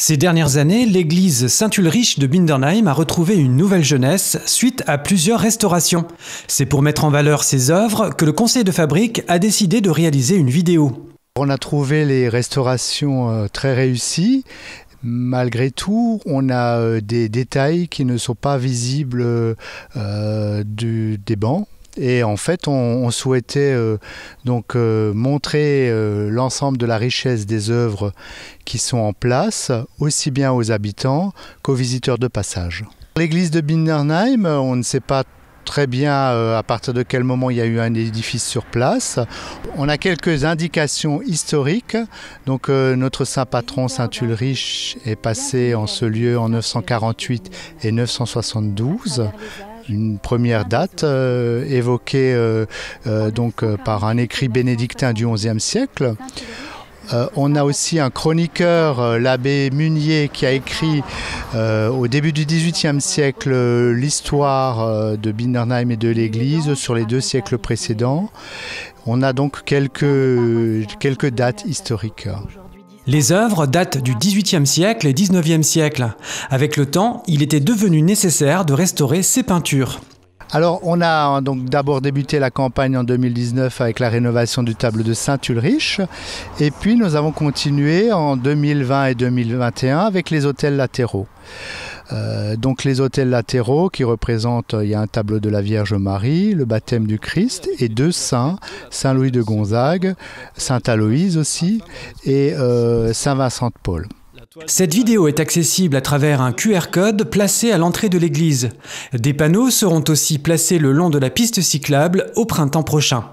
Ces dernières années, l'église Saint-Ulrich de Bindernheim a retrouvé une nouvelle jeunesse suite à plusieurs restaurations. C'est pour mettre en valeur ses œuvres que le conseil de fabrique a décidé de réaliser une vidéo. On a trouvé les restaurations très réussies. Malgré tout, on a des détails qui ne sont pas visibles des bancs. Et en fait, on souhaitait montrer l'ensemble de la richesse des œuvres qui sont en place, aussi bien aux habitants qu'aux visiteurs de passage. L'église de Bindernheim, on ne sait pas très bien à partir de quel moment il y a eu un édifice sur place. On a quelques indications historiques. Donc, notre saint patron Saint-Ulrich est passé en ce lieu en 948 et 972. Une première date évoquée par un écrit bénédictin du XIe siècle. On a aussi un chroniqueur, l'abbé Munier, qui a écrit au début du XVIIIe siècle l'histoire de Bindernheim et de l'église sur les 2 siècles précédents. On a donc quelques dates historiques. Les œuvres datent du XVIIIe siècle et XIXe siècle. Avec le temps, il était devenu nécessaire de restaurer ces peintures. Alors, on a donc d'abord débuté la campagne en 2019 avec la rénovation du tableau de Saint-Ulrich. Et puis, nous avons continué en 2020 et 2021 avec les autels latéraux. Donc les autels latéraux qui représentent, il y a un tableau de la Vierge Marie, le baptême du Christ et 2 saints, Saint Louis de Gonzague, Saint Aloïse aussi et Saint Vincent de Paul. Cette vidéo est accessible à travers un QR code placé à l'entrée de l'église. Des panneaux seront aussi placés le long de la piste cyclable au printemps prochain.